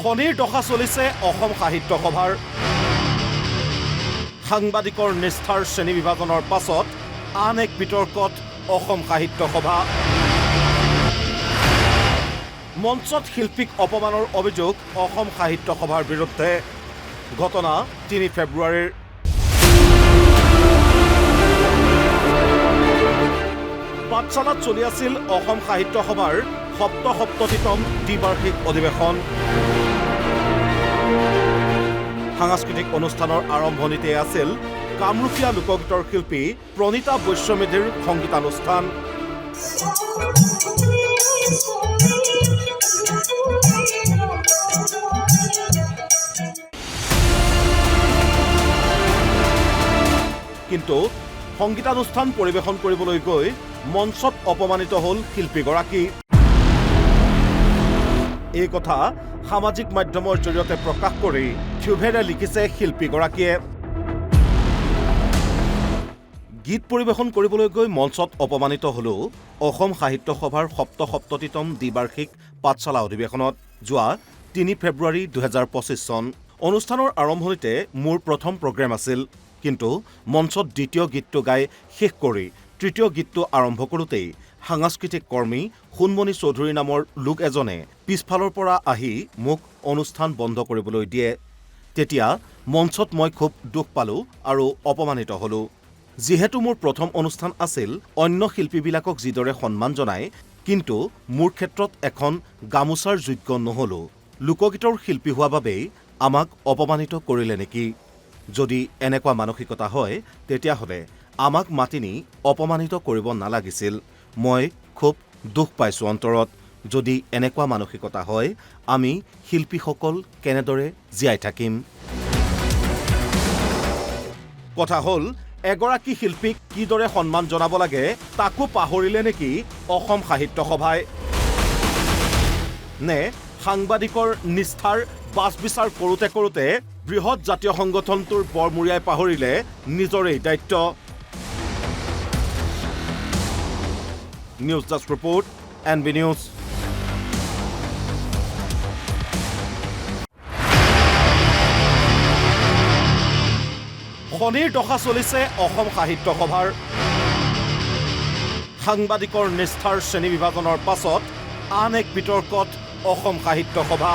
শনিৰ দশা চলিছে অসম সাহিত্য সভাৰ সাংবাদিকৰ নিষ্ঠাৰ শ্ৰেণী বিভাজনৰ পাছত আন এক বিতৰ্কত অসম সাহিত্য সভা মঞ্চত শিল্পীক অপমানৰ অভিযোগ অসম সাহিত্য সভাৰ বিৰুদ্ধে ঘটনা ৩ ফেব্ৰুৱাৰীৰ পাঠশালাত চলি আছিল অসম সাহিত্য সভাৰ ৭৭তম দ্বিবাৰ্ষিক অধিৱেশন সাংস্কৃতিক অনুষ্ঠানৰ আৰম্ভণিতে আছিল কামৰূপীয়া লোকগীতৰ শিল্পী প্ৰণীতা বৈশ্যমেধিৰ সংগীতানুষ্ঠান কিন্তু সংগীতানুষ্ঠান পৰিৱেশন কৰিবলৈ গৈ মঞ্চত অপমানিত হ'ল শিল্পীগৰাকী এই কথা সামাজিক মাধ্যমৰ জৰিয়তে প্ৰকাশ কৰি ক্ষোভেৰে লিখিছে শিল্পীগৰাকীয়ে গীত পৰিৱেশন কৰিবলৈ গৈ মঞ্চত অপমানিত হ'লেও অসম সাহিত্য সভাৰ ৭৭তম দ্বিবাৰ্ষিক পাঠশালা অধিৱেশনত যোৱা ৩ ফেব্ৰুৱাৰী ২০২৫ চন অনুষ্ঠানৰ আৰম্ভণিতে মোৰ প্ৰথম প্ৰগ্ৰেম আছিল কিন্তু মঞ্চত দ্বিতীয় গীতটো গাই শেষ কৰি তৃতীয় গীতটো আৰম্ভ কৰোঁতেই সাংস্কৃতিক কৰ্মী সোণমণি চৌধুৰী নামৰ লোক এজনে পিছফালৰ পৰা আহি মোক অনুষ্ঠান বন্ধ কৰিবলৈ দিয়ে তেতিয়া মঞ্চত মই খুব দুখ পালোঁ আৰু অপমানিত হ'লোঁ যিহেতু মোৰ প্ৰথম অনুষ্ঠান আছিল অন্য শিল্পীবিলাকক যিদৰে সন্মান জনায় কিন্তু মোৰ ক্ষেত্ৰত এখন গামোচাৰ যোগ্য নহ'লোঁ লোকগীতৰ শিল্পী হোৱা বাবেই আমাক অপমানিত কৰিলে নেকি যদি এনেকুৱা মানসিকতা হয় তেতিয়াহ'লে আমাক মাতি নি অপমানিত কৰিব নালাগিছিল মই খুব দুখ পাইছোঁ অন্তৰত যদি এনেকুৱা মানসিকতা হয় আমি শিল্পীসকল কেনেদৰে জীয়াই থাকিম কথা হ'ল এগৰাকী শিল্পীক কিদৰে সন্মান জনাব লাগে তাকো পাহৰিলে নেকি অসম সাহিত্য সভাই নে সাংবাদিকৰ নিষ্ঠাৰ বাছ বিচাৰ কৰোঁতে বৃহৎ জাতীয় সংগঠনটোৰ বৰমূৰীয়াই পাহৰিলে নিজৰেই দায়িত্ব news desk report NB news শনিৰ দশা চলিছে অসম সাহিত্য সভাৰ সাংবাদিকৰ নিষ্ঠাৰ শ্ৰেণী বিভাজনৰ পাছত আন এক বিতৰ্কত অসম সাহিত্য সভা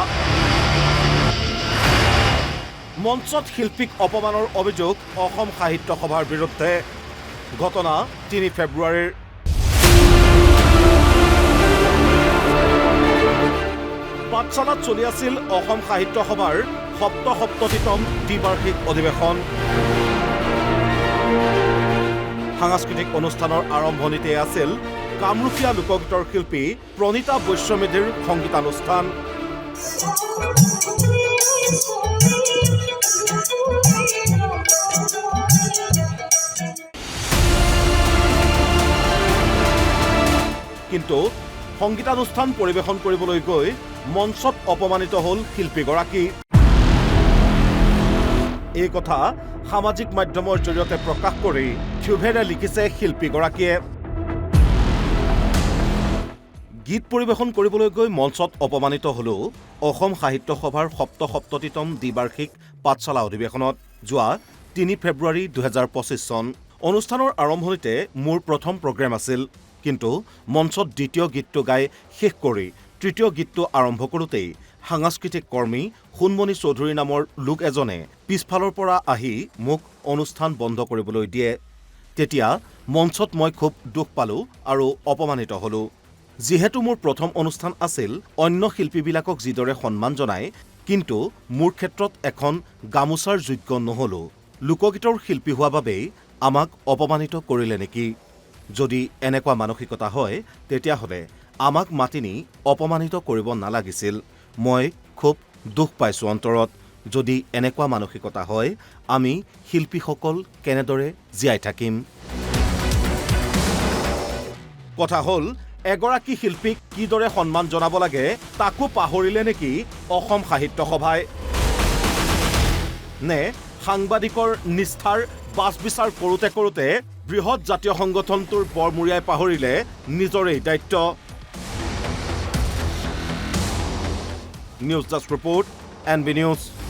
মঞ্চত শিল্পীক অপমানৰ অভিযোগ অসম সাহিত্য সভাৰ বিৰুদ্ধে ঘটনা ৩ ফেব্ৰুৱাৰীৰ পাঠশালাত চলি আছিল অসম সাহিত্য সভাৰ ৭৭তম দ্বিবাৰ্ষিক অধিৱেশন সাংস্কৃতিক অনুষ্ঠানৰ আৰম্ভণিতে আছিল কামৰূপীয়া লোকগীতৰ শিল্পী প্ৰণীতা বৈশ্যমেধিৰ সংগীতানুষ্ঠান কিন্তু সংগীতানুষ্ঠান পৰিৱেশন কৰিবলৈ গৈ মঞ্চত অপমানিত হ'ল শিল্পীগৰাকী এই কথা সামাজিক মাধ্যমৰ জৰিয়তে প্ৰকাশ কৰি ক্ষোভেৰে লিখিছে শিল্পীগৰাকীয়ে গীত পৰিৱেশন কৰিবলৈ গৈ মঞ্চত অপমানিত হ'লেও অসম সাহিত্য সভাৰ ৭৭তম দ্বিবাৰ্ষিক পাঠশালা অধিৱেশনত যোৱা ৩ ফেব্ৰুৱাৰী ২০২৫ চন অনুষ্ঠানৰ আৰম্ভণিতে মোৰ প্ৰথম প্ৰগ্ৰেম আছিল কিন্তু মঞ্চত দ্বিতীয় গীতটো গাই শেষ কৰি তৃতীয় গীতটো আৰম্ভ কৰোঁতেই সাংস্কৃতিক কৰ্মী সোণমণি চৌধুৰী নামৰ লোক এজনে পিছফালৰ পৰা আহি মোক অনুষ্ঠান বন্ধ কৰিবলৈ দিয়ে তেতিয়া মঞ্চত মই খুব দুখ পালোঁ আৰু অপমানিত হ'লোঁ যিহেতু মোৰ প্ৰথম অনুষ্ঠান আছিল অন্য শিল্পীবিলাকক যিদৰে সন্মান জনায় কিন্তু মোৰ ক্ষেত্ৰত এখন গামোচাৰ যোগ্য নহ'লোঁ লোকগীতৰ শিল্পী হোৱা বাবেই আমাক অপমানিত কৰিলে নেকি যদি এনেকুৱা মানসিকতা হয় তেতিয়াহ'লে আমাক মাতি নি অপমানিত কৰিব নালাগিছিল মই খুব দুখ পাইছোঁ অন্তৰত যদি এনেকুৱা মানসিকতা হয় আমি শিল্পীসকল কেনেদৰে জীয়াই থাকিম কথা হ'ল এগৰাকী শিল্পীক কিদৰে সন্মান জনাব লাগে তাকো পাহৰিলে নেকি অসম সাহিত্য সভাই নে সাংবাদিকৰ নিষ্ঠাৰ বাছ বিচাৰ কৰোঁতে বৃহৎ জাতীয় সংগঠনটোৰ বৰমূৰীয়াই পাহৰিলে নিজৰেই দায়িত্ব news desk report NB News।